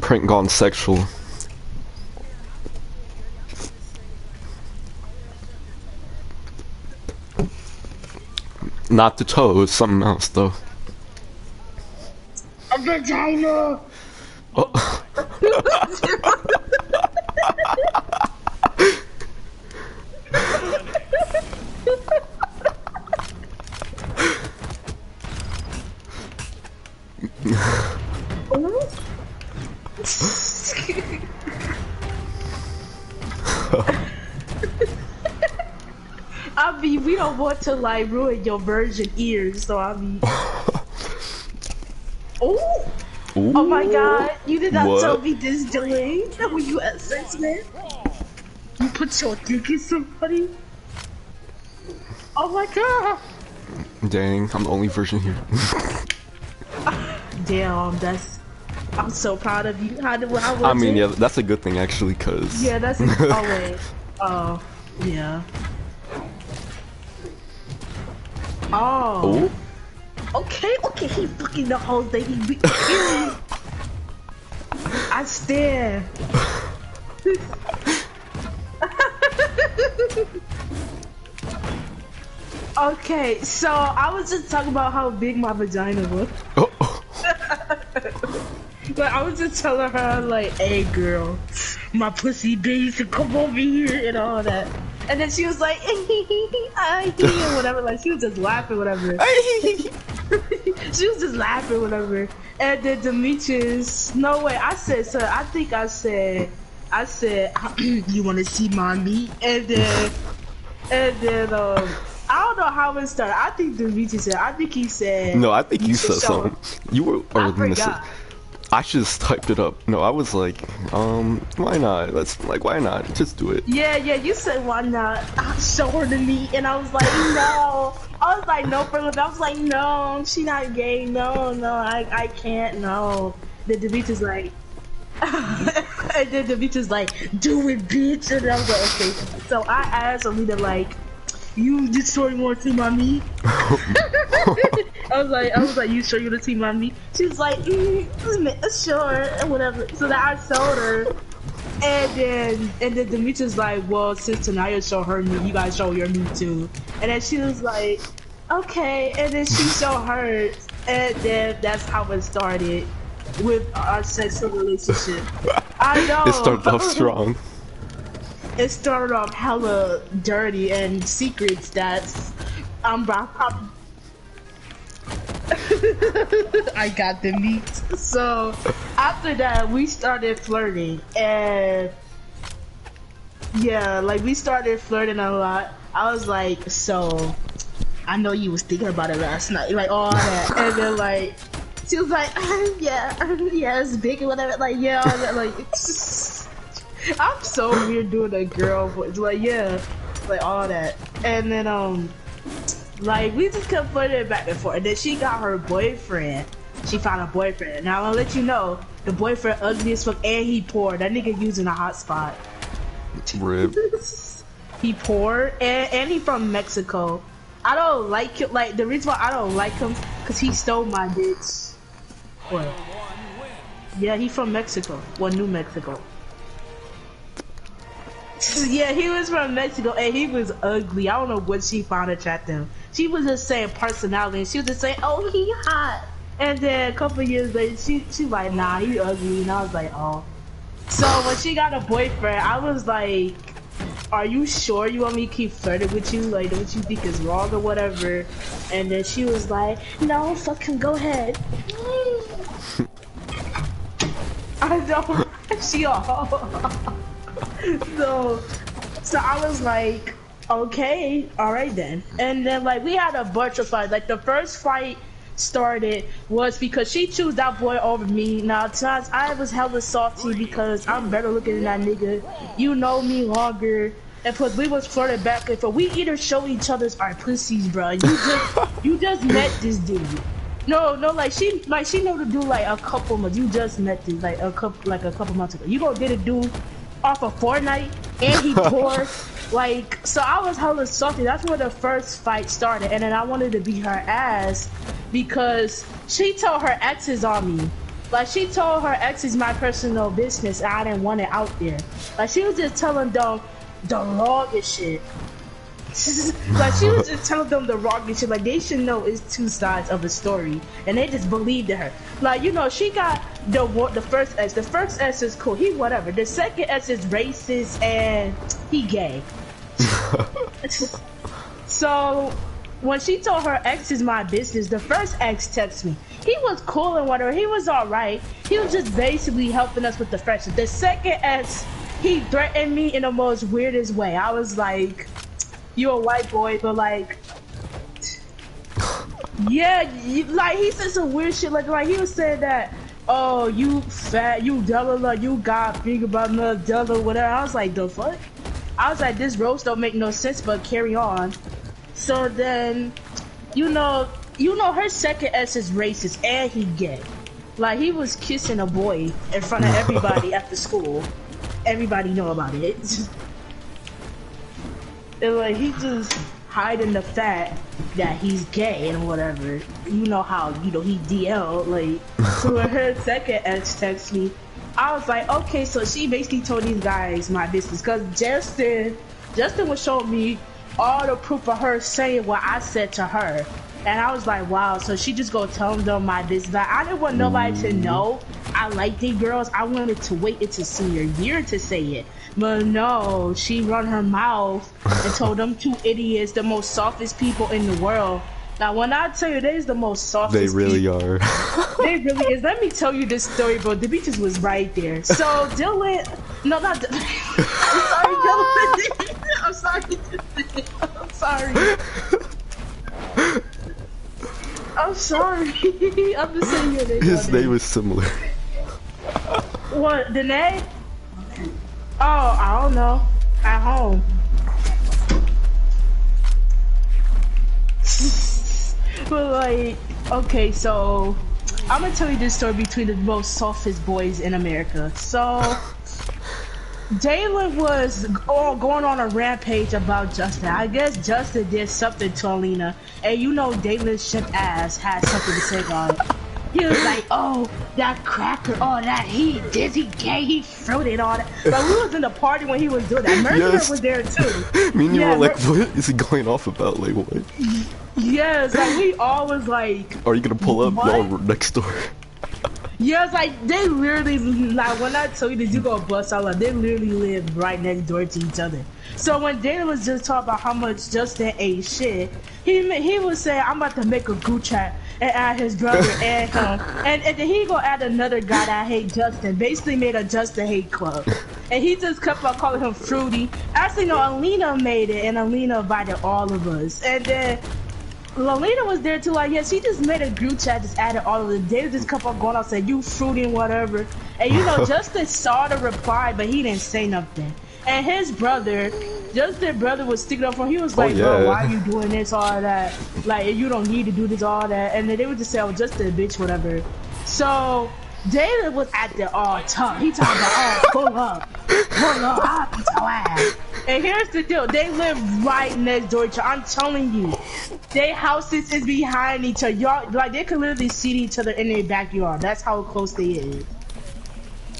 Prank gone sexual. Not the toe, it's something else though. A vagina! Oh. I mean, we don't want to like ruin your virgin ears, so I mean. Oh! Oh my god, you did not tell me this delayed when you had sex, man. You put your dick in somebody? Oh my god! Dang, I'm the only virgin here. Damn, I'm so proud of you. How was I mean, it? yeah, that's a good thing actually, cause. Yeah, that's oh wait. Oh, yeah. Oh. Okay, he fucking the whole thing. He I stand. Okay, so I was just talking about how big my vagina was. But I was just telling her like, hey girl, my pussy big, so come over here and all that. And then she was like, I hear whatever, like she was just laughing, whatever. She was just laughing, whatever. And then Demetrius, no way, I said, so I think I said, you want to see mommy? And then, I don't know how it started. I think Demetrius said, I think he said. No, I think you said something. You were, I forgot. I should just typed it up. No, I was like, why not? Why not? Just do it. Yeah, you said why not? Show her to me, and I was like, no. I was like, no, for I was like, no, she not gay. No, I can't. No. Then Demetrius like, and then Demetrius like, do it, bitch. And I was like, okay. So I asked Alita like, you just sure you want to see my meat? I was like, you sure you want to see my meat? She was like, sure, whatever. So then I showed her, and then Demetrius like, well, since Tanaya showed her meat, you guys show your meat too. And then she was like, okay. And then she showed hers, and then that's how it started with our sexual relationship. I know. It started off strong. It started off hella dirty and secrets that's I got the meat. So after that we started flirting, and yeah, like we started flirting a lot. I was like, so I know you was thinking about it last night, like all that. And then like she was like, yeah, it's big and whatever, like yeah, all that, like I'm so weird doing a girl voice, like yeah, like all that. And then like we just kept flirting back and forth. And then she got her boyfriend. She found a boyfriend. Now I'll let you know, the boyfriend ugly as fuck and he poor. That nigga using a hotspot. Rip. He poor and he from Mexico. I don't like him. Like the reason why I don't like him, cause he stole my bitch. What? Yeah, he from Mexico. Well, New Mexico. Yeah, he was from Mexico and he was ugly. I don't know what she found attractive. She was just saying personality, and she was just saying, oh, he hot. And then a couple years later, she like, nah, he ugly. And I was like, oh. So when she got a boyfriend, I was like, are you sure you want me to keep flirting with you? Like, don't you think it's wrong or whatever? And then she was like, no, fuck him, go ahead. I know. She all. So I was like, okay, alright then. And then like we had a bunch of fights. Like the first fight started was because she chose that boy over me. Now times I was hella salty because I'm better looking than that nigga. You know me longer. And plus we was flirting back and forth. We either show each other's our pussies, bro. You just met this dude. No, like she know the dude like a couple months. You just met this like a couple months ago. You gonna get a dude off of Fortnite and he poor. Like, so I was hella salty. That's where the first fight started. And then I wanted to beat her ass because she told her exes on me. Like she told her ex is my personal business and I didn't want it out there. Like she was just telling them the wrongest shit. Like she was just telling them the wrongest shit. Like they should know it's two sides of a story, and they just believed in her. Like you know, she got the first ex. The first ex is cool. He whatever. The second ex is racist and he gay. So when she told her ex is my business, the first ex texted me. He was cool and whatever. He was alright. He was just basically helping us with the friendship. The second ex, he threatened me in the most weirdest way. I was like, you a white boy, but like, yeah, like he said some weird shit. Like he was saying that, oh, you fat, you Della, you got big about another Della, whatever. I was like, the fuck? I was like, this roast don't make no sense, but carry on. So then, you know, her second ex is racist and he gay. Like he was kissing a boy in front of everybody after school. Everybody know about it. And like he just hiding the fact that he's gay and whatever. You know how he DL like. So when her second ex texted me, I was like, okay, so she basically told these guys my business because Justin was showing me all the proof of her saying what I said to her. And I was like, wow, so she just go tell them my business. Like, I didn't want nobody to know I like these girls. I wanted to wait until senior year to say it. But no, she run her mouth and told them two idiots, the most softest people in the world. Now, when I tell you, they's the most softest They really people. are. They really is. Let me tell you this story, bro. The beaches was right there. So, Dylan... No, not Dylan. I'm sorry, Dylan. I'm sorry. I'm sorry. I'm just saying your name. His name is similar. What, Danae? Oh, I don't know. At home. But like, okay, so I'm gonna tell you this story between the most softest boys in America. So Jalen was going on a rampage about Justin. I guess Justin did something to Alina, and you know Dalen's ship ass had something to say about it. He was like, oh, that cracker, oh, that he dizzy gay, he fruited all that. But we was in the party when he was doing that. Mercury was there too. Me and you were like, what is he going off about? Like, what? Yes, like we all was like, are you gonna pull up? Y'all next door. Yes, like they literally, like when I tell you that you go bust out, like they literally live right next door to each other. So when Dana was just talking about how much Justin ate shit, he was saying, I'm about to make a group chat and add his brother and him. And then he gonna add another guy that hate Justin, basically made a Justin hate club. And he just kept on calling him Fruity. Actually, no, Alina made it, and Alina invited all of us. And then Lolita was there too, like, yeah, she just made a group chat, just added all of the They just kept on going out saying, you fruity and whatever. And you know, Justin saw the reply, but he didn't say nothing. And his brother, Justin's brother was sticking up for him. He was like, bro, why are you doing this, all that? Like, you don't need to do this, all that. And then they would just say, oh, Justin a bitch, whatever. So, David was at the all tough. He talking about, oh, pull up, I'll beat your ass. And here's the deal, they live right next door to each other. I'm telling you, their houses is behind each other. Y'all, like, they could literally see each other in their backyard. That's how close they is.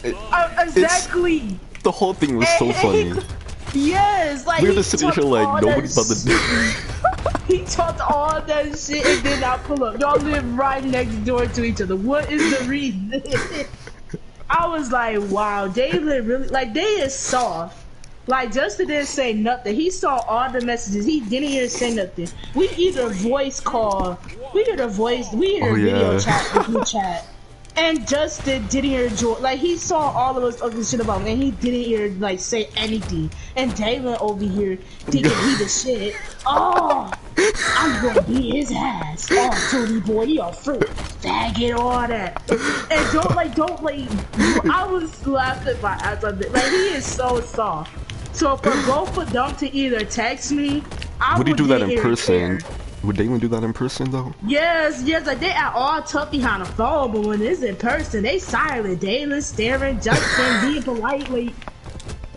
Exactly. The whole thing was so funny. Yes, like we're just sitting here like nobody's about to do. He talked all that shit and then I pull up. Y'all live right next door to each other. What is the reason? I was like, wow, they live really, like, they is soft. Like, Justin didn't say nothing. He saw all the messages. He didn't even say nothing. We either voice call, we either video chat, group chat. And Justin didn't hear George. Like, he saw all of us ugly shit about him, and he didn't hear, like, say anything. And Daylon over here thinking he the shit. Oh, I'm gonna beat his ass. Oh, fruity boy, he a fruit. Faggot, all that. And don't, I was laughing my ass on it. Like, he is so soft. So for both of them to either text me, I would he do that in Care. person? Would Damon do that in person though? Yes, like they are all tough behind the phone, but when it's in person, they silent. Daylon staring, Justin being politely.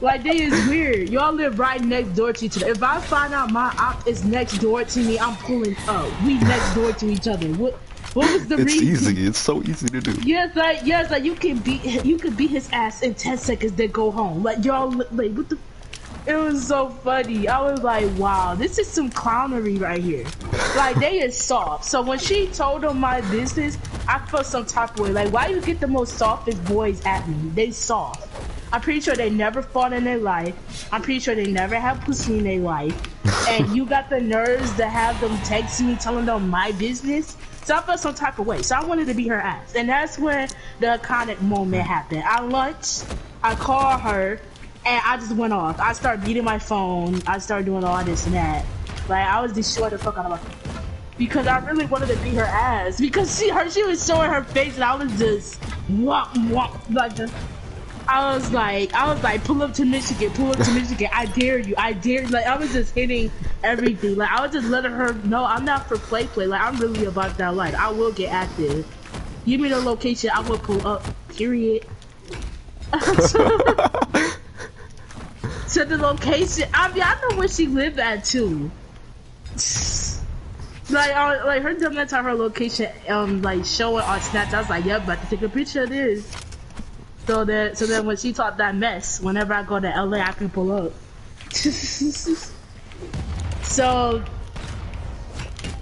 Like, they is weird. Y'all live right next door to each other. If I find out my op is next door to me, I'm pulling up. We next door to each other. What? What was the It's reason? easy. It's so easy to do. Yes, like you can beat his ass in 10 seconds, then go home. Like y'all, like what the? It was so funny. I was like, wow, this is some clownery right here. Like they is soft. So when she told them my business, I felt some type of way. Like, why you get the most softest boys at me? They soft. I'm pretty sure they never fought in their life. I'm pretty sure they never had pussy in their life. And you got the nerves to have them text me telling them my business. So I felt some type of way. So I wanted to beat her ass. And that's when the iconic moment happened. At lunch, I called her, and I just went off. I started beating my phone. I started doing all this and that. Like, I was destroyed the fuck out of her. Because I really wanted to beat her ass. Because she was showing her face, and I was just, like this. I was like, pull up to Michigan, I dare you, like, I was just hitting everything, like, I was just letting her know I'm not for play, like, I'm really about that life, I will get active, give me the location, I will pull up, period. So the location, I mean, I know where she lived at, too. Like, her dumb ass had her location, like, showing on Snapchat, I was like, yep, about to take a picture of this. So then when she taught that mess, whenever I go to LA, I can pull up. so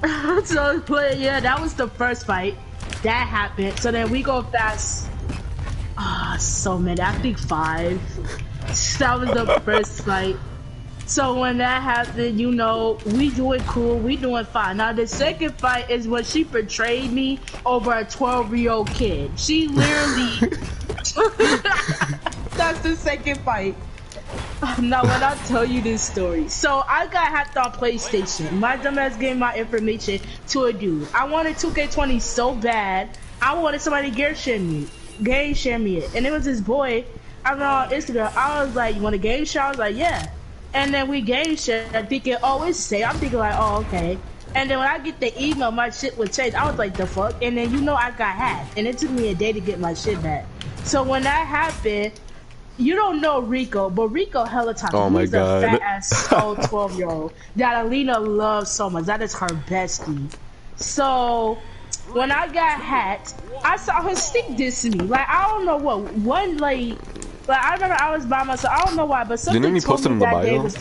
but yeah, that was the first fight. That happened. So then we go fast. So many. I think 5. That was the first fight. So when that happened, you know, we doing cool, we doing fine. Now the second fight is when she betrayed me over a 12-year-old kid. She literally... That's the second fight. Now when I tell you this story, so I got hacked on PlayStation. My dumbass gave my information to a dude. I wanted 2K20 so bad. I wanted somebody to game share me it, and it was this boy. I was on Instagram. I was like, "You want a game share?" I was like, "Yeah." And then we game shared. I'm thinking, "Oh, it's safe." I'm thinking like, "Oh, okay." And then when I get the email, my shit would change. I was like, "The fuck?" And then you know I got hacked, and it took me a day to get my shit back. So when that happened, you don't know Rico, but Rico hella toxic. Oh my God. He's a fat ass so 12-year-old that Alina loves so much. That is her bestie. So when I got hacked, I saw her stick diss me. Like, I don't know what one like I remember I was by myself. I don't know why, but something told me that day was.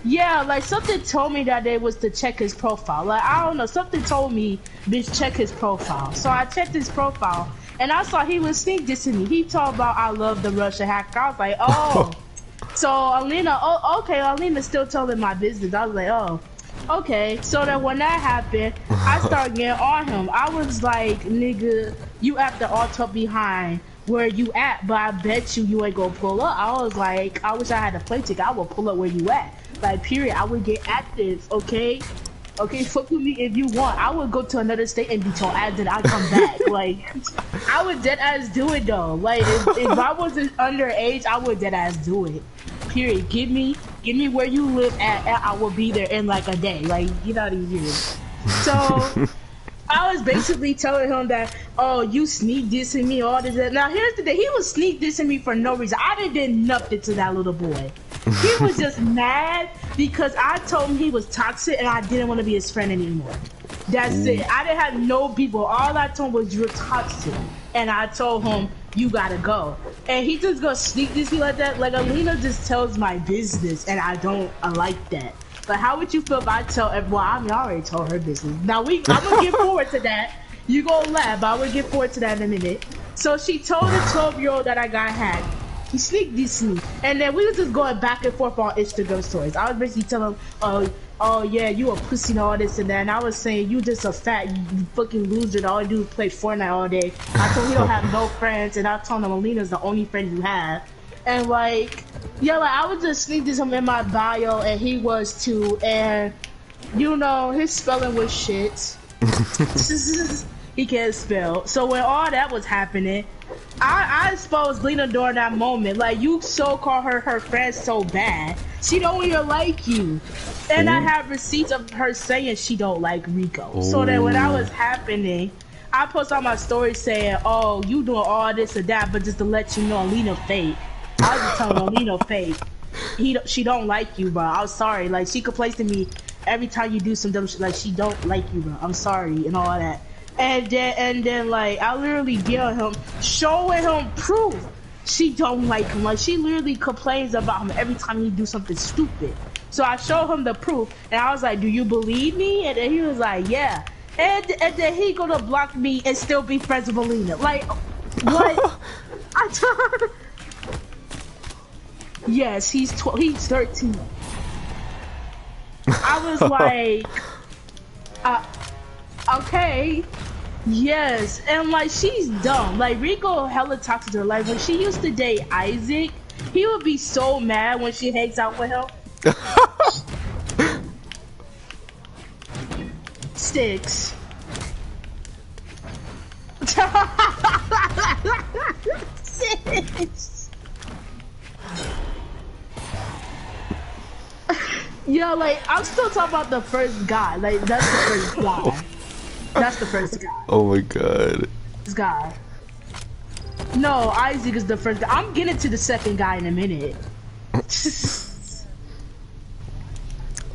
Yeah, like something told me that day was to check his profile. Like, I don't know, something told me bitch check his profile. So I checked his profile. And I saw he was sneak dissing me. He talked about I love the Russian hacker. I was like, oh. So Alina, oh, okay, Alina's still telling my business. I was like, oh, okay. So then when that happened, I started getting on him. I was like, nigga, you have to alt up behind where you at, but I bet you ain't gonna pull up. I was like, I wish I had a play ticket. I would pull up where you at. Like, period. I would get active, okay? Okay, fuck with me if you want. I would go to another state and beat your ass and I'd come back. Like, I would dead ass do it though. Like, if I wasn't underage, I would dead ass do it. Period. Give me where you live at, and I will be there in like a day. Like, get out of here. So, I was basically telling him that, oh, you sneak dissing me, all this. Now, here's the thing. He was sneak dissing me for no reason. I did nothing to that little boy. He was just mad because I told him he was toxic and I didn't want to be his friend anymore. That's it. I didn't have no people. All I told him was you're toxic. And I told him you gotta go. And he just gonna sneak this me like that. Like, Alina just tells my business and I like that. But how would you feel if I tell everyone? I mean, I already told her business. Now I'm gonna get forward to that. You gonna laugh, but I will get forward to that in a minute. So she told the 12-year-old that I got hacked. He sneak dissed me, and then we were just going back and forth on Instagram stories. I was basically telling him, oh yeah, you a pussy and all this and that, and I was saying, you just a fat, you fucking loser that all you do is play Fortnite all day. I told him he don't have no friends, and I told him Alina's the only friend you have. And like, yeah, like I was just sneak diss him in my bio, and he was too, and you know, his spelling was shit. He can't spell. So when all that was happening, I exposed Lena during that moment. Like, you so-called her friend so bad. She don't even like you. And I have receipts of her saying she don't like Rico. So then when that was happening, I posted on my story saying, oh, you doing all this and that, but just to let you know, Lena fake. I was just telling her, Lena fake. She don't like you, bro. I'm sorry. Like, she complains to me every time you do some dumb shit. Like, she don't like you, bro. I'm sorry and all that. And then like I literally yell at him, showing him proof. She don't like him. Like she literally complains about him every time he do something stupid. So I showed him the proof, and I was like, "Do you believe me?" And then he was like, "Yeah." And then he gonna block me and still be friends with Alina. Like, what? I told. Yes, he's 12. He's 13. I was like, okay. Yes, and like she's dumb. Like Rico hella toxic to her. Like when she used to date Isaac, he would be so mad when she hangs out with him. Sticks. Six. Yeah, like I'm still talking about the first guy. Like that's the first guy. That's the first guy. Oh my god. This guy. No, Isaac is the first guy. I'm getting to the second guy in a minute.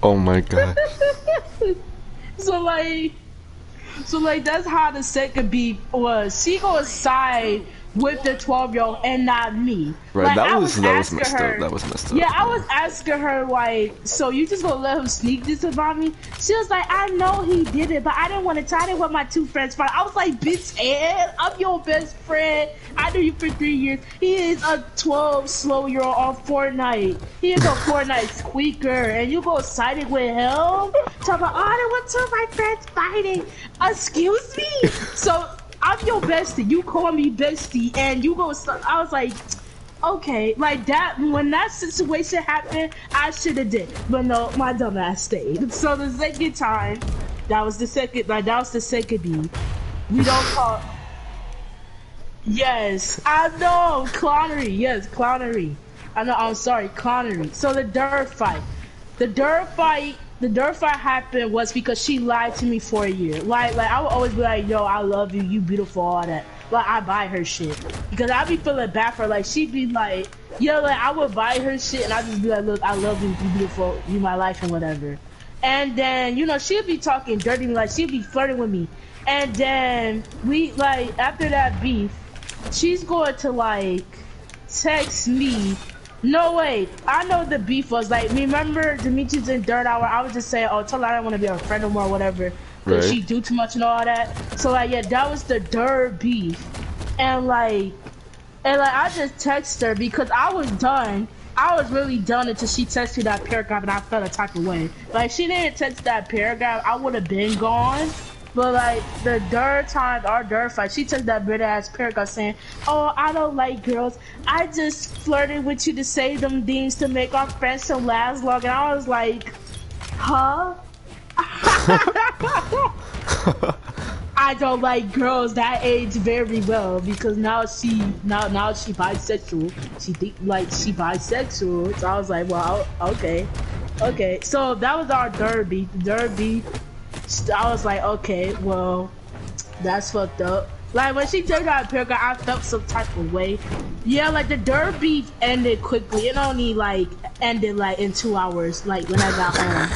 Oh my god. So like that's how the second beef was. She goes side with the 12-year-old and not me. Right, like, that was messed her, up. That was messed up. Yeah, I was asking her like, so you just gonna let him sneak this about me? She was like, I know he did it, but I didn't want to tell. I didn't want my two friends fight. I was like, bitch, Ed, I'm your best friend. I knew you for 3 years. He is a 12-slow-year-old on Fortnite. He is a Fortnite squeaker, and you go sided with him? Talk about, oh, I don't want two of my friends fighting. Excuse me? So I'm your bestie. You call me bestie, and you go. I was like, okay, like that. When that situation happened, I should have did, but no, my dumb ass stayed. So the second time, that was the second. Like that was the second beat. We don't call. Yes, I know clownery. Yes, clownery. I know. I'm sorry, clownery. So the dirt fight. The dirt fight happened was because she lied to me for a year. Like I would always be like, yo, I love you, you beautiful, all that. Like I buy her shit because I be feeling bad for her. Like she'd be like, yeah, like I would buy her shit and I just be like, look, I love you, you beautiful, you my life and whatever. And then you know she'd be talking dirty, like she'd be flirting with me. And then we like after that beef, she's going to like text me. No way, I know the beef was like, remember Dimitri's in Dirt Hour, I was just saying, oh, tell her I don't want to be her friend no more or whatever, because she do too much and all that. So like, yeah, that was the Dirt beef. And like I just texted her because I was done. I was really done until she texted me that paragraph and I felt a type of way. Like, she didn't text that paragraph, I would have been gone. But like the third time, our dirt fight, she took that bitter ass paragraph saying, oh, I don't like girls. I just flirted with you to say them things to make our friendship last long. And I was like, huh? I don't like girls that age very well because now she bisexual. She think like she bisexual. So I was like, well, okay. So that was our derby. I was like, okay, well, that's fucked up. Like, when she took that paragraph, I felt some type of way. Yeah, like, the derby ended quickly. It only, like, ended, like, in 2 hours, like, when I got home.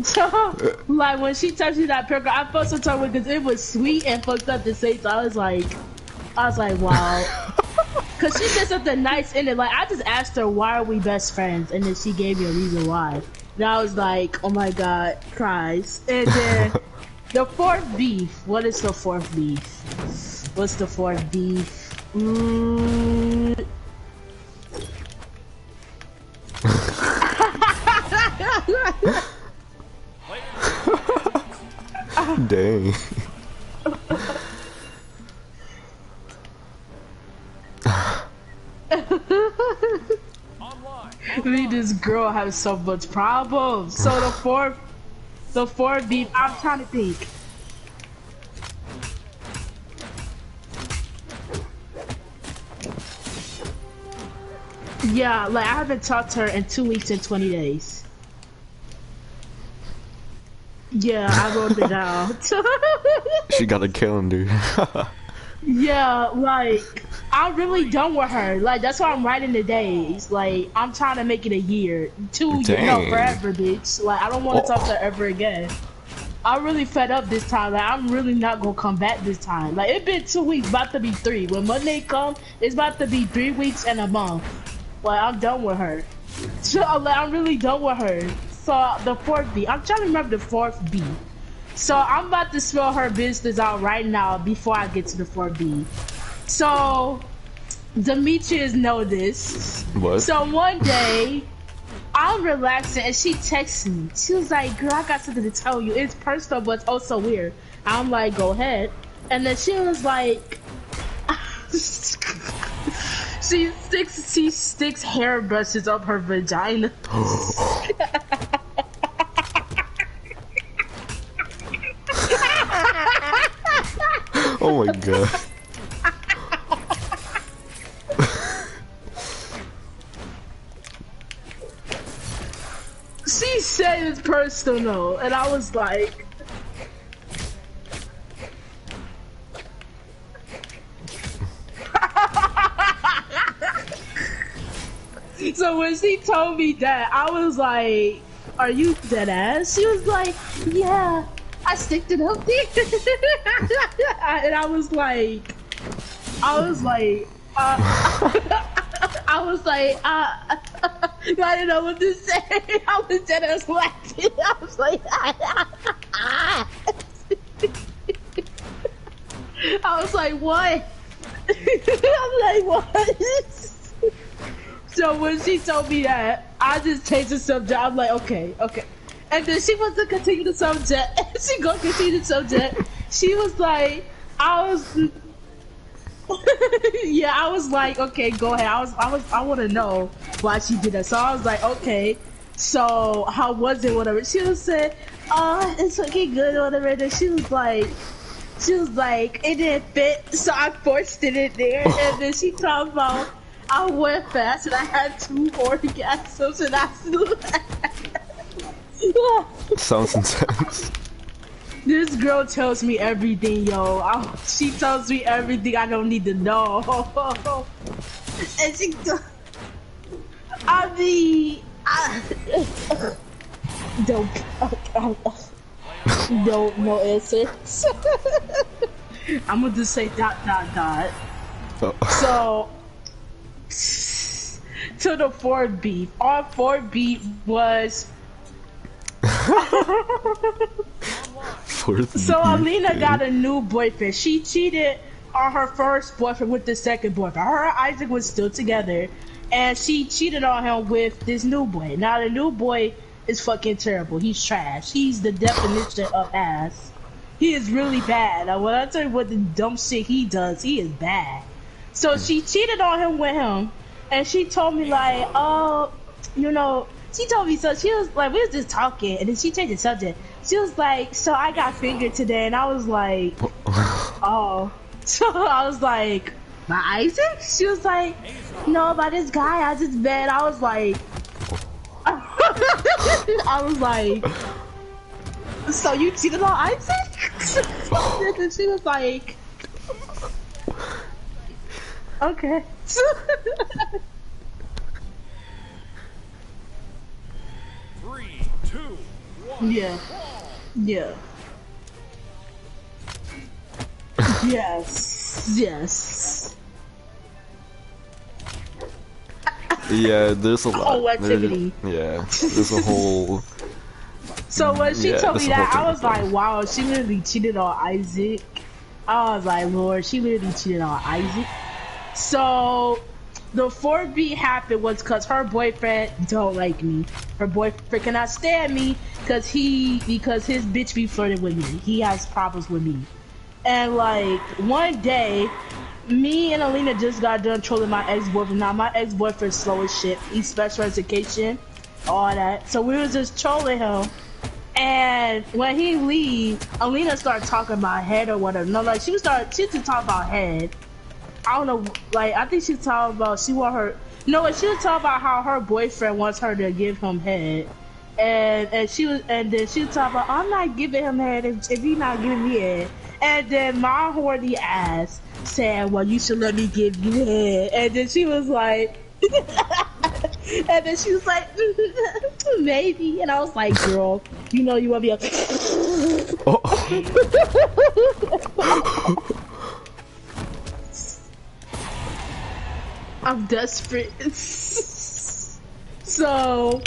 So, like, when she touched me that paragraph, I felt some type of way because it was sweet and fucked up to say. So I was like, wow. Because she said something nice in it. Like, I just asked her, why are we best friends? And then she gave me a reason why. And I was like, oh my god, Christ. And then the fourth beef. What is the fourth beef? What's the fourth beef? Dang. Me and this girl have so much problems. So the fourth beef, I'm trying to think. Yeah, like I haven't talked to her in 2 weeks and 20 days. Yeah, I wrote it down. She got a calendar. Yeah, like I'm really done with her. Like that's why I'm writing the days. Like I'm trying to make it a year, 2 years, no, forever, bitch. Like I don't want to talk to her ever again. I'm really fed up this time. Like, I'm really not gonna come back this time. Like, it's been 2 weeks, about to be 3. When Monday come, it's about to be 3 weeks and a month. Like, I'm done with her. So, like, I'm really done with her. So, the 4th B. I'm trying to remember the 4th B. So, I'm about to spell her business out right now before I get to the 4th B. So, Demetrius know this. What? So, one day... I'm relaxing and she texts me. She was like, girl, I got something to tell you. It's personal, but it's also weird. I'm like, go ahead. And then she was like, she sticks hairbrushes up her vagina. Oh my god. She said it's personal, and I was like, so when she told me that, I was like, are you dead ass? She was like, yeah, I sticked it up there. And I was like, I didn't know what to say. I was dead ass laughing. I was like, I was like, what? I'm like, what? So when she told me that, I just changed the subject. I'm like, okay. And then she wants to continue the subject. She gonna continue the subject. She was like, yeah, I was like, okay, go ahead. I want to know why she did that. So I was like, okay, so how was it, whatever. She was saying, it's looking good, whatever. And she was like, it didn't fit, so I forced it in there. And then she talked about, I went fast and I had 2 orgasms and I Sounds intense. This girl tells me everything, yo. She tells me everything I don't need to know. And she, no answer. I'm gonna just say ... Oh. So, to the 4th beef. Our 4th beef was... So Alina got a new boyfriend. She cheated on her first boyfriend with the second boyfriend. Her and Isaac was still together, and she cheated on him with this new boy. Now the new boy is fucking terrible. He's trash. He's the definition of ass. He is really bad. Now, when I tell you what the dumb shit he does, he is bad. So she cheated on him with him, and she told me like, oh, you know. She told me, so she was like, we was just talking, and then she changed the subject. She was like, so I got fingered today, and I was like, oh. So I was like, by Isaac? She was like, no, by this guy I just met. I was like, so you cheated on Isaac? And she was like, okay. 3, 2, 1. Yeah. Yes. Yeah, there's a lot. Whole activity. There's a whole. So when she told me that, I was thing. like, wow, she literally cheated on Isaac. I was like, Lord, she literally cheated on Isaac. So the 4th beat happened was because her boyfriend don't like me. Her boyfriend cannot stand me because his bitch be flirting with me. He has problems with me. And like one day, me and Alina just got done trolling my ex-boyfriend. Now my ex-boyfriend's slow as shit. He's special education, all that. So we was just trolling him. And when he leave, Alina started talking about head or whatever. No, like she just talk about head. I don't know, like I think she was talking about she was talking about how her boyfriend wants her to give him head. And then she was talking about, I'm not giving him head if he's not giving me head. And then my horny ass said, well, you should let me give you head. And then she was like, And then she was like, maybe. And I was like, girl, you know you want to be a... Oh. I'm desperate. So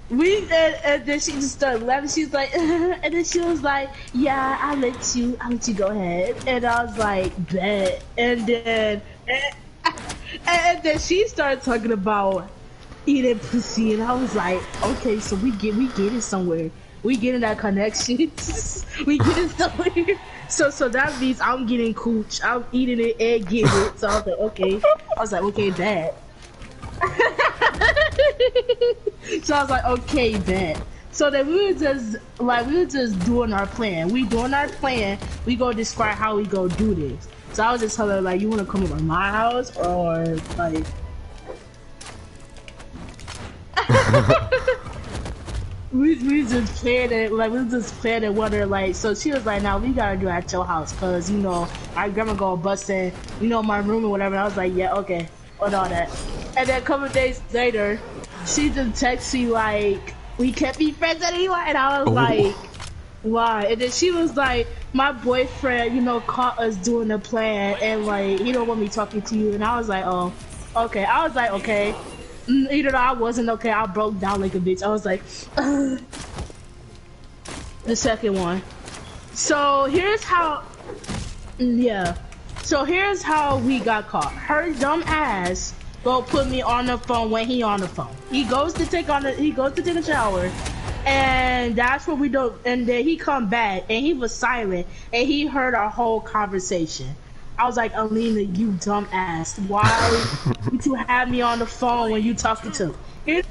and then she just started laughing. She was like, and then she was like, yeah, I'll let you go ahead. And I was like, bet. And then she started talking about eating pussy, and I was like, okay, so we get it somewhere. We getting that connection. We get it somewhere. So that means I'm getting cooch. I'm eating it and getting it. So I was like, okay. I was like, okay, bet. So I was like, okay, bet. So then we were just doing our plan. We go describe how we go do this. So I was just telling her, like, you want to come over to my house or like. we just planned it, like we just planned it with her, like, so she was like, now we gotta do it at your house, cause you know our grandma go bust in, you know, my room or whatever. And I was like, yeah, okay, and all that. And then a couple days later, she just texted me like, we can't be friends anymore, and I was like, why? And then she was like, my boyfriend, you know, caught us doing the plan, and like he don't want me talking to you. And I was like, oh, okay. I was like, okay. Even though I wasn't okay, I broke down like a bitch. I was like, the second one. So here's how, yeah. So here's how we got caught. Her dumb ass go put me on the phone when he on the phone. He goes to take a shower, and that's what we do. And then he come back, and he was silent, and he heard our whole conversation. I was like, Alina, you dumb ass. Why would you have me on the phone when you talking to him?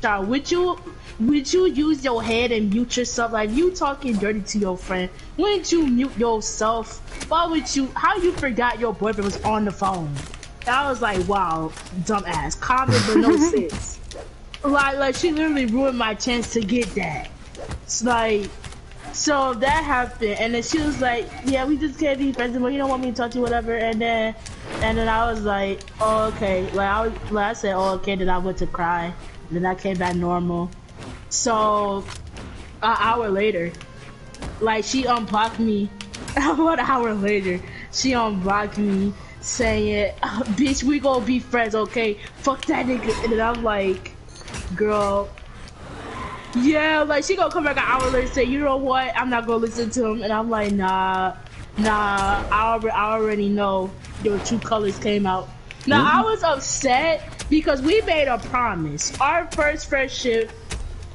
Would you use your head and mute yourself? Like, you talking dirty to your friend, wouldn't you mute yourself? Why would you? How you forgot your boyfriend was on the phone? And I was like, wow, dumb ass. Comment but no sense. Like she literally ruined my chance to get that. It's like. So that happened, and then she was like, yeah, we just can't be friends anymore, you don't want me to talk to you, whatever. And then I was like, oh, okay. Like I said, oh, okay. Then I went to cry, and then I came back normal. So an hour later, like, she unblocked me. 1 hour later, she unblocked me, saying, bitch, we gonna be friends, okay? Fuck that nigga. And then I'm like, girl. Yeah, like, she gonna come back an hour later and say, you know what, I'm not gonna listen to him. And I'm like, nah, I already know your true colors came out. Now, I was upset because we made a promise. Our first friendship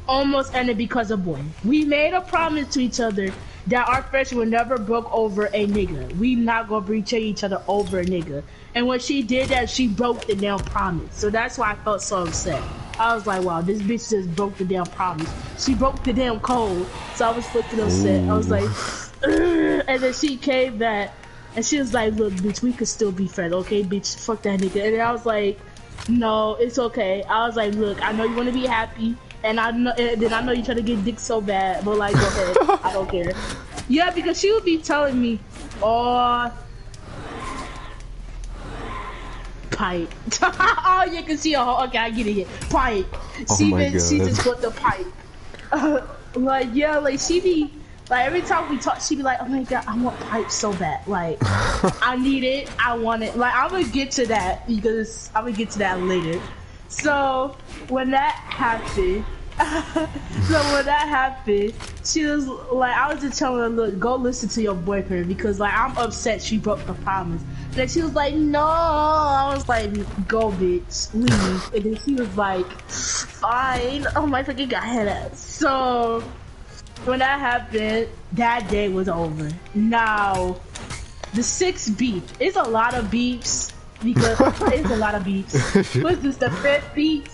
almost ended because of boy. We made a promise to each other that our friendship would never broke over a nigga. We not gonna betray each other over a nigga. And when she did that, she broke the damn promise. So that's why I felt so upset. I was like, wow, this bitch just broke the damn promise. She broke the damn code. So I was fucking upset. Ooh. I was like, ugh. And then she came back and she was like, look, bitch, we could still be friends, okay, bitch? Fuck that nigga. And then I was like, no, it's okay. I was like, look, I know you want to be happy, and I know you try to get dick so bad, but like, go ahead. I don't care. Yeah, because she would be telling me, oh, pipe. Oh, you can see a whole, okay, I get it here. Pipe. She just put the pipe. Like, yeah, like, she be, like, every time we talk, she be like, oh my god, I want pipe so bad. Like, I need it, I want it. Like, I'm gonna get to that, because I'm gonna get to that later. So, when that happened, she was like, I was just telling her, look, go listen to your boyfriend, because like, I'm upset she broke the promise. And then she was like, no. I was like, go bitch, leave. And then she was like, fine. Oh my fucking god, head ass. So when that happened, that day was over. Now the 6th beef, it's a lot of beefs, because it's a lot of beefs. What's this, the 5th beef?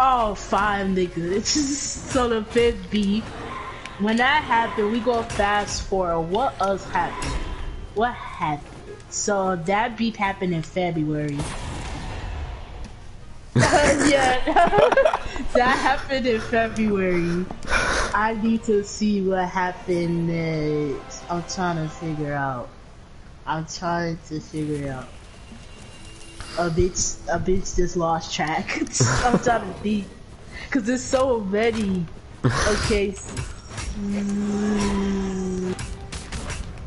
Oh, 5 niggas. So the 5th beef. When that happened, we go fast forward. What else happened? What happened? So that beef happened in February. Yeah, that happened in February. I need to see what happened next. I'm trying to figure out. a bitch just lost track. I'm trying to think, cause there's so many. Okay.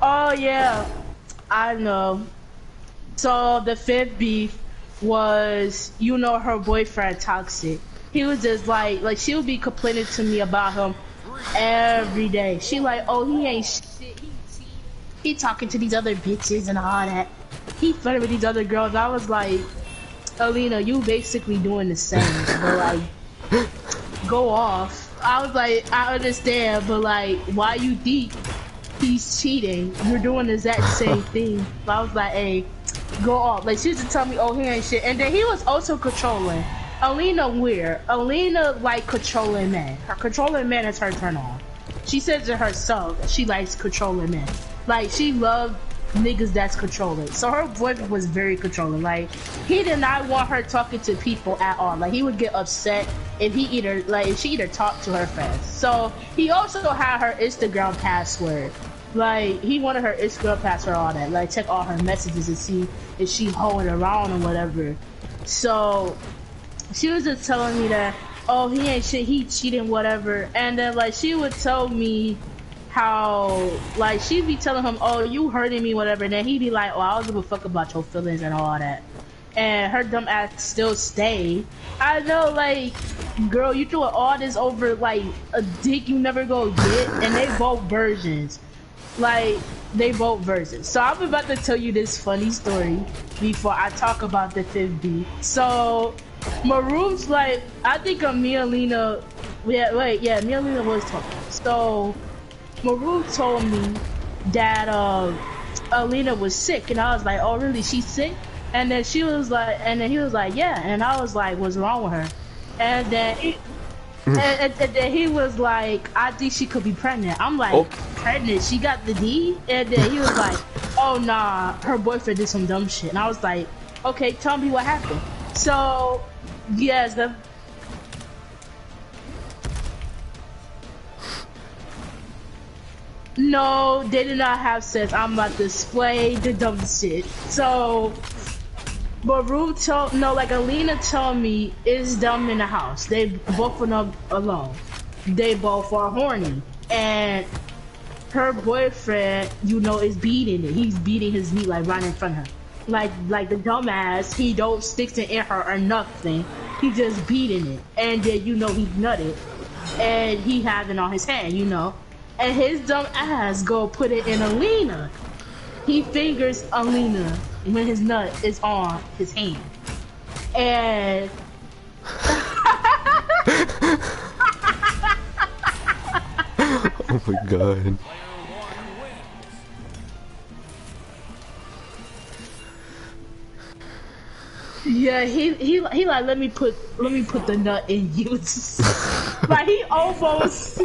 Oh yeah, I know. So the fifth beef was, you know, her boyfriend Toxic. He was just like she would be complaining to me about him every day. She like, oh, he ain't shit. He talking to these other bitches and all that. He flirting with these other girls. I was like, Alina, you basically doing the same, but like, go off. I was like, I understand, but like, why you think he's cheating? You're doing the exact same thing. But I was like, hey, go off. Like, she used to tell me, oh, he ain't shit. And then he was also controlling. Alina weird. Alina like controlling men. Her controlling men is her turn on. She says to herself she likes controlling men. Like, she loved niggas that's controlling. So her boyfriend was very controlling. Like, he did not want her talking to people at all. Like, he would get upset if she either talked to her friends. So he also had her Instagram password. Like, he wanted her Instagram password, all that. Like, check all her messages and see if she holding around or whatever. So she was just telling me that, oh, he ain't shit, he cheating, whatever. And then like she would tell me how, like, she'd be telling him, oh, you hurting me, whatever. And then he'd be like, oh, I don't give a fuck about your feelings and all that. And her dumb ass still stay. I know, like, girl, you doing all this over like a dick you never go get. And they both versions. Like, they both versions. So I'm about to tell you this funny story before I talk about the 5B. So Maroon's like, I think me and Lena, me and Lena was talking. So Maroon told me that Alina was sick, and I was like, oh really, she's sick? And then she was like, and then he was like, yeah. And I was like, what's wrong with her? And then and then he was like, I think she could be pregnant. I'm like, oh, pregnant? She got the D? And then he was like, oh nah, her boyfriend did some dumb shit. And I was like, okay, tell me what happened. So yes, no, they did not have sex. I'm about to display the dumb shit. So, but Alina told me it's dumb in the house. They both are not alone. They both are horny. And her boyfriend, you know, is beating it. He's beating his meat like right in front of her. Like the dumbass, he don't stick it in her or nothing. He just beating it. And then, you know, he nutted. And he has it on his hand, you know. And his dumb ass go put it in Alina. He fingers Alina when his nut is on his hand. And oh my god. yeah, he like, let me put the nut in you. Like, he almost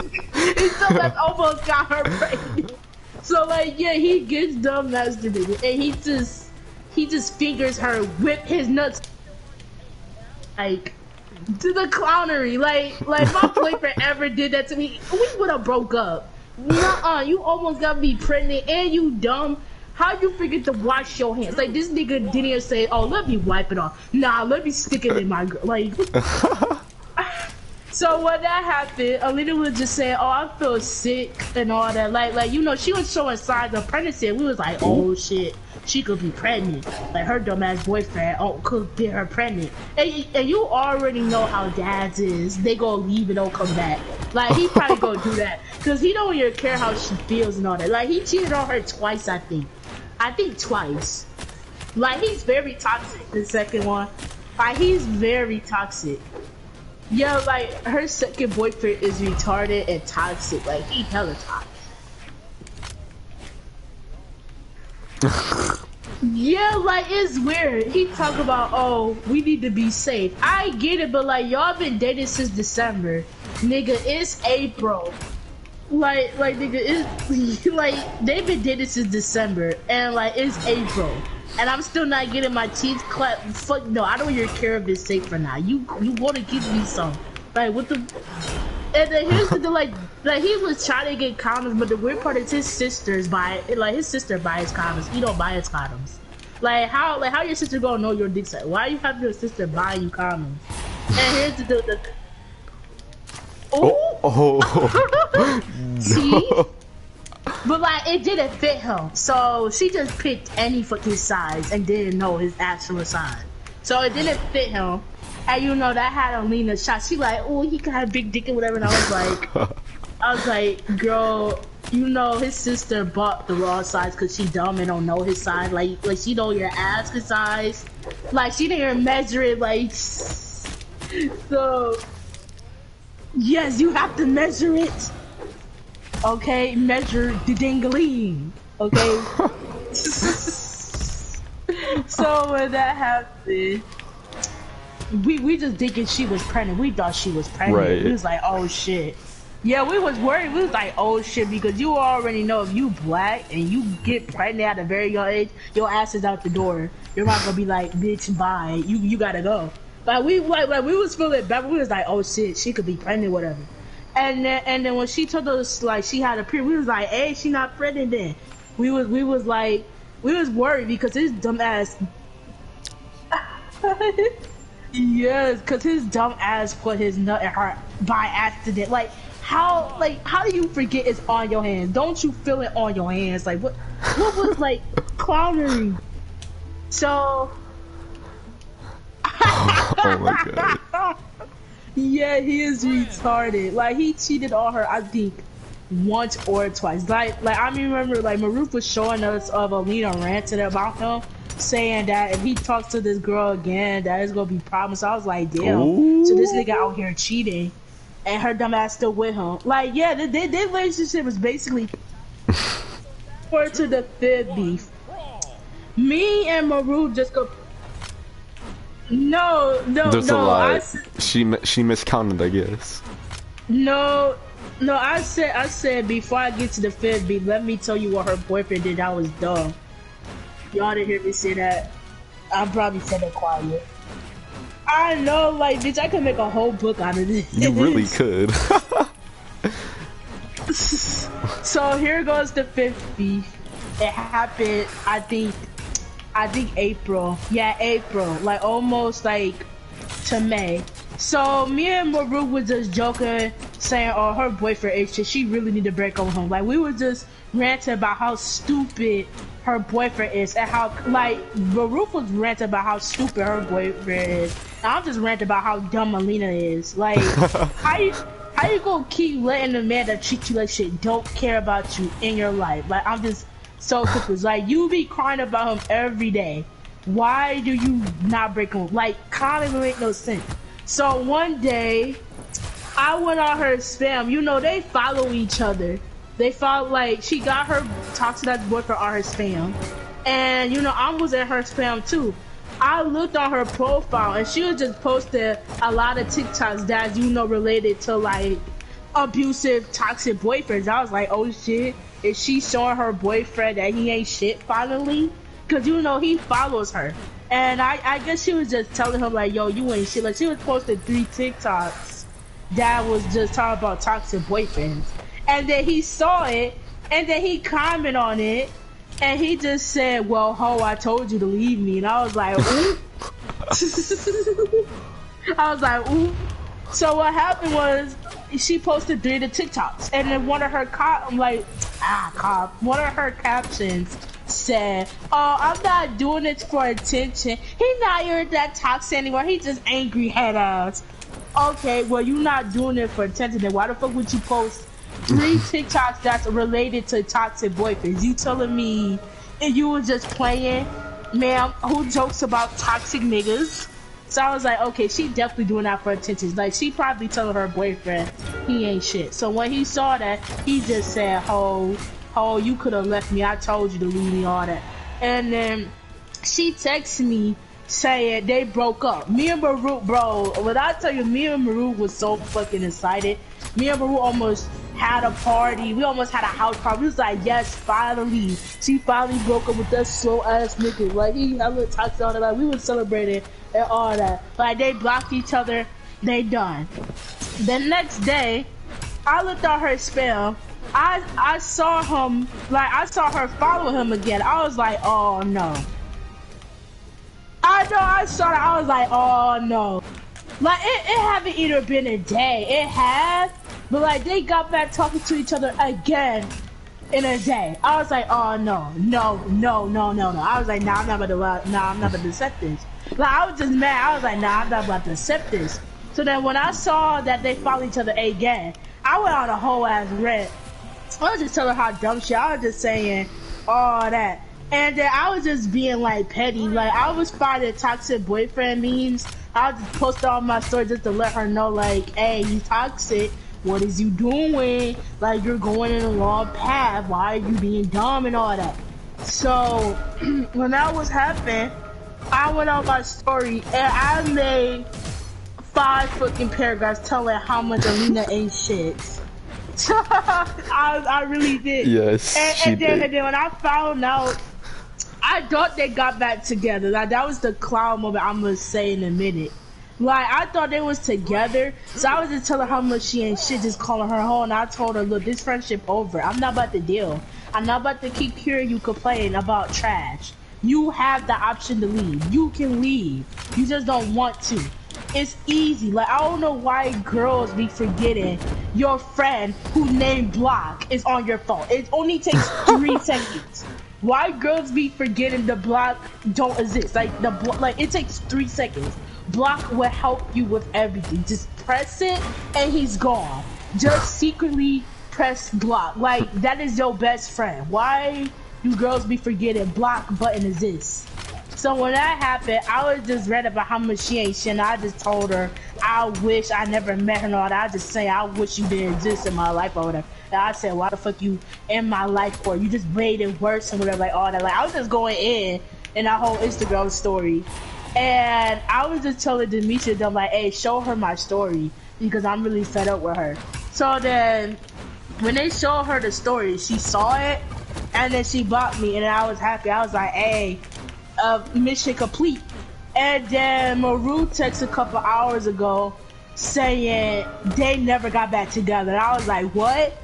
got her pregnant. So like, yeah, he gets dumb masturbated and he just fingers her, whip his nuts like to the clownery. Like my boyfriend ever did that to me, we would have broke up. Nuh-uh, you almost got me pregnant and you dumb. How you forget to wash your hands? Like, this nigga didn't even say, oh, let me wipe it off. Nah, let me stick it in my, like. So when that happened, Alina was just saying, oh, I feel sick and all that. Like, you know, she was showing signs of pregnancy. And we was like, oh shit, she could be pregnant. Like, her dumbass boyfriend could get her pregnant. And you already know how dads is. They gonna leave and don't come back. Like, he probably gonna do that. Cause he don't even care how she feels and all that. Like, he cheated on her twice, I think twice. Like, he's very toxic, the second one. Like, he's very toxic. Yeah, like, her second boyfriend is retarded and toxic. Like, he hella toxic. Yeah, like, it's weird. He talk about, oh, we need to be safe. I get it, but like, y'all been dating since December. Nigga, it's April. Like, nigga, it's, like, they've been dating since December, and, like, it's April. And I'm still not getting my teeth clapped. Fuck, no, I don't even care if it's safe or not. You want to give me some. Like, what the... And then here's the, like, he was trying to get condoms, but the weird part is his sister's buy, like, his sister buys condoms. He don't buy his condoms. Like how your sister gonna know your dick size? Why you have your sister buying you condoms? And here's the Oh, oh. see? No. But like it didn't fit him, so she just picked any fucking size and didn't know his actual size. So it didn't fit him, and you know that had Alina shot. She like, oh, he got a big dick or whatever, and I was like, girl, you know his sister bought the raw size because she dumb and don't know his size. Like she know your ass size. Like she didn't even measure it. Like so, yes, you have to measure it. Okay, measure the dingling. Okay. So when that happened, we just thinking she was pregnant. We thought she was pregnant. Right. We was like, oh shit. Yeah, we was worried. We was like, oh shit, because you already know if you black and you get pregnant at a very young age, your ass is out the door. You're not gonna be like, bitch, bye. You gotta go. Like we was feeling bad. We was like, oh shit, she could be pregnant, whatever. And then when she told us like she had a period, we was like, hey, she not pregnant then. We was worried because his dumb ass. Yes, because his dumb ass put his nut in her by accident. Like how do you forget it's on your hands? Don't you feel it on your hands? Like what was like clownery? So. Oh my god. Yeah, he is retarded. Like he cheated on her, I think, once or twice. Like I remember, like Maruf was showing us of Alina ranted about him, saying that if he talks to this girl again, that is gonna be problems. So I was like, damn. Ooh. So this nigga out here cheating, and her dumb ass still with him. Like, yeah, their relationship was basically for to the fifth beef. Me and Maruf just go. No, There's a lot. She miscounted, I guess. No, I said before I get to the fifth beat, let me tell you what her boyfriend did. That was dumb. Y'all didn't hear me say that. I probably said it quiet. I know, like, bitch, I could make a whole book out of this. You really could. So here goes the fifth beef. It happened, I think April. Yeah, April. Like almost like to May. So me and Maruk was just joking, saying, oh, her boyfriend is shit. She really need to break up with him. Like we were just ranting about how stupid her boyfriend is and how like Maruk was ranting about how stupid her boyfriend is. And I'm just ranting about how dumb Alina is. Like how you gonna keep letting the man that treat you like shit don't care about you in your life? Like I'm just so confused. Like you be crying about him every day. Why do you not break him? Like kind of make no sense. So one day I went on her spam. You know they follow each other. They follow, like she got her toxic ass boyfriend on her spam, and you know I was in her spam too. I looked on her profile and she was just posting a lot of TikToks that you know related to like abusive, toxic boyfriends. I was like, oh shit. Is she showing her boyfriend that he ain't shit finally? Cause you know he follows her, and I guess she was just telling him like, yo, you ain't shit. Like she was posting 3 TikToks that was just talking about toxic boyfriends, and then he saw it, and then he commented on it, and he just said, well, ho, I told you to leave me, and I was like, ooh. I was like, ooh. So what happened was she posted 3 of the TikToks, and then one of her one of her captions said, oh, I'm not doing this for attention. He's not even that toxic anymore. He just angry head ass. Okay, well you not doing it for attention. Then why the fuck would you post 3 TikToks that's related to toxic boyfriends? You telling me if you were just playing, ma'am, who jokes about toxic niggas? So I was like, okay, she definitely doing that for attention. Like she probably telling her boyfriend he ain't shit. So when he saw that, he just said, ho, you could have left me. I told you to leave me, all that. And then she texted me saying they broke up. Me and Maruk, bro, when I tell you, me and Maruk was so fucking excited. Me and Maruk almost had a party. We almost had a house party. We was like, yes, finally. She finally broke up with that slow ass nigga. Like he hella toxic on it. Like we was celebrating and all that. Like they blocked each other. They done. The next day, I looked at her spam. I saw him, like I saw her follow him again. I was like, oh no. I know, I saw that. I was like, oh no. Like, it haven't even been a day. It has, but like, they got back talking to each other again in a day. I was like, oh no, no, no, no, no, no. I was like, nah, I'm not about to, nah, I'm not about to accept this. Like, I was just mad. I was like, nah, I'm not about to accept this. So then when I saw that they followed each other again, I went on a whole ass rant. I was just telling her how dumb shit. I was just saying all that. And then I was just being like petty. Like, I was finding toxic boyfriend memes. I was just posting on my story just to let her know, like, hey, you toxic. What is you doing? Like, you're going in a wrong path. Why are you being dumb and all that? So when that was happening, I went on my story and I made 5 fucking paragraphs telling how much Alina ain't shit. I really did. Yes, and then when I found out, I thought they got back together. Like, that was the clown moment I'm gonna say in a minute. Like, I thought they was together, so I was just telling her how much she ain't shit, just calling her home. And I told her, look, this friendship over. I'm not about to deal. I'm not about to keep hearing you complain about trash. You have the option to leave. You can leave. You just don't want to. It's easy. Like, I don't know why girls be forgetting your friend who named Block is on your phone. It only takes 3 seconds. Why girls be forgetting the block don't exist? Like, like, it takes 3 seconds. Block will help you with everything. Just press it and he's gone. Just secretly press block. Like, that is your best friend. Why you girls be forgetting block button exists? So when that happened, I was just read about how much she ain't shit, and I just told her I wish I never met her and all that. I just say I wish you didn't exist in my life or whatever. And I said, why the fuck you in my life for? You just made it worse and whatever, like all that. Like, I was just going in that whole Instagram story. And I was just telling Demetria, them like, hey, show her my story because I'm really fed up with her. So then when they showed her the story, she saw it and then she blocked me, and I was happy. I was like, hey, mission complete. And then Maru texted a couple hours ago saying they never got back together. And I was like, what?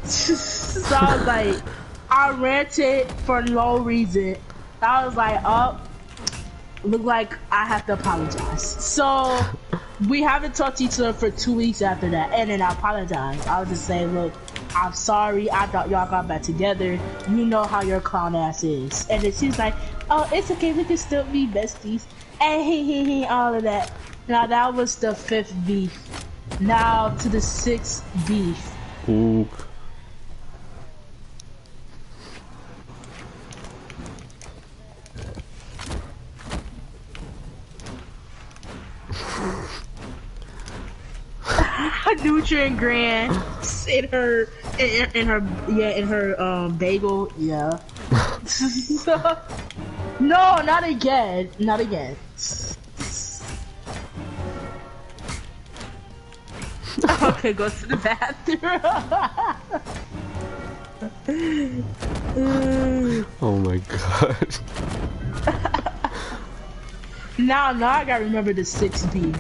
So I was like, I ranted for no reason. I was like, oh, look like I have to apologize. So we haven't talked to each other for 2 weeks after that, and then I apologized. I was just saying, look, I'm sorry, I thought y'all got back together. You know how your clown ass is. And then she's like, oh, it's okay, we can still be besties. And he, all of that. Now that was the 5th beef. Now to the 6th beef. Ooh. Nutrient Grand in her bagel, yeah. No, not again. Not again. Okay, go to the bathroom. Oh my god. Now I gotta remember the 6B.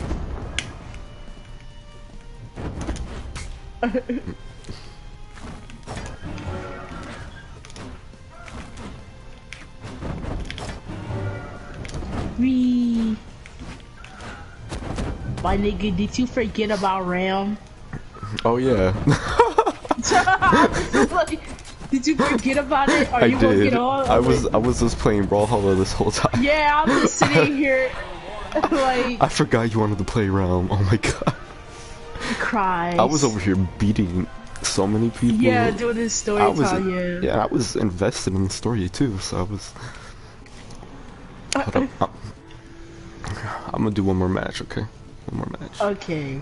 My nigga, did you forget about Ram? Oh yeah. Like, did you forget about it? Are I you gonna did. get on? I was just playing Brawlhalla this whole time. Yeah, I'm just sitting here like I forgot you wanted to play Realm. Oh my god. cries. I was over here beating so many people. Yeah, doing this story time, yeah. Yeah, I was invested in the story too, so I was. Hold up. I'm gonna do one more match, okay? One more match. Okay.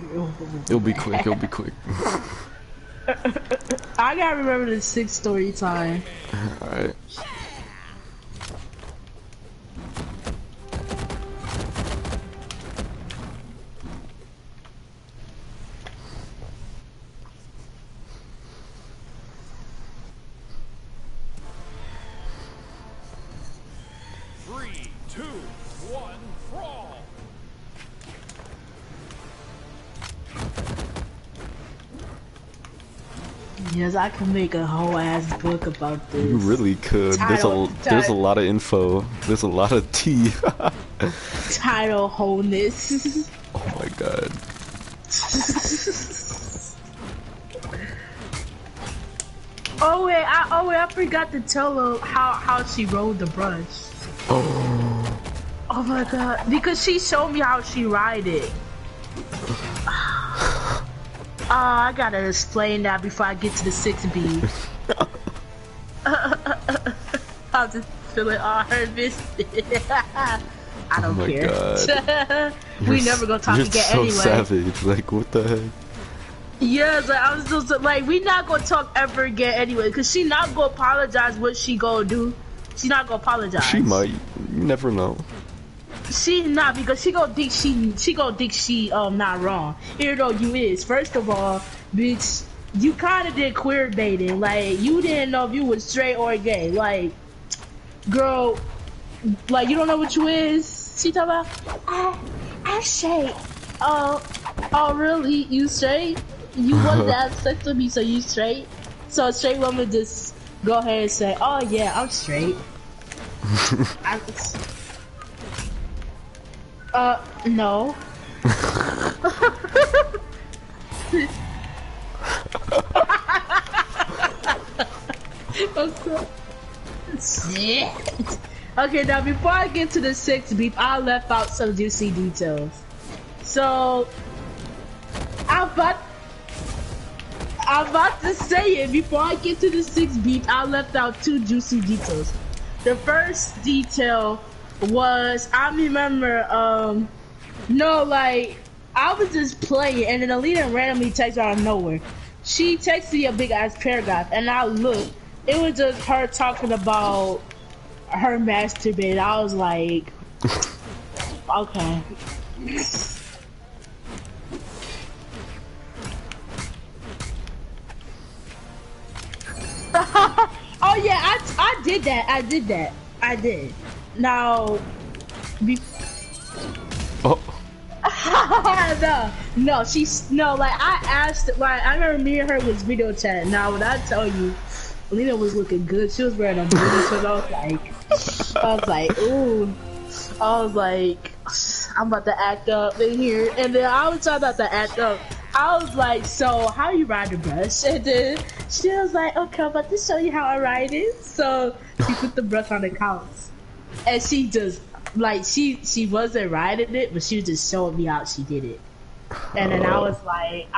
It'll be quick. It'll be quick. I gotta remember the 6th story time. All right. Yes, I can make a whole ass book about this. You really could. There's a lot of info. There's a lot of tea. Title wholeness. Oh my god. Oh wait, I forgot to tell her how she rolled the brush. Oh. Oh my god, because she showed me how she ride it. I gotta explain that before I get to the 6B. I'll just feel it on her business. I don't care. We never gonna talk again so anyway. Savage. Like, what the heck? Yes, like, I was just like, we not gonna talk ever again anyway, cause she not gonna apologize. What she gonna do? She not gonna apologize. She might. You never know. She not, because she gonna think she not wrong. Here though, you is. First of all, bitch, you kind of did queer baiting. Like, you didn't know if you was straight or gay. Like, girl, like, you don't know what you is. She talking about, I'm straight. Oh really? You straight? You wanted to have sex with me, so you straight? So a straight woman just go ahead and say, oh yeah, I'm straight. No. Okay, now before I get to the 6 beef, I left out some juicy details. So, I'm about to say it. Before I get to the 6 beef, I left out 2 juicy details. The first detail was, I remember, no, like, I was just playing, and then Alina randomly texted out of nowhere. She texted me a big ass paragraph, and I looked. It was just her talking about her masturbating. I was like, okay. Oh yeah, I did that. I did. Now, Oh. no, like, I asked, like, I remember me and her was video chatting. Now, when I tell you, Lena was looking good. She was wearing a booty, so I was like, ooh. I was like, I'm about to act up in here. And then I was trying not to act up. I was like, so how you ride the brush? And then she was like, okay, I'm about to show you how I ride it. So she put the brush on the couch. And she just, like, she wasn't riding it, but she was just showing me how she did it. And then I was like,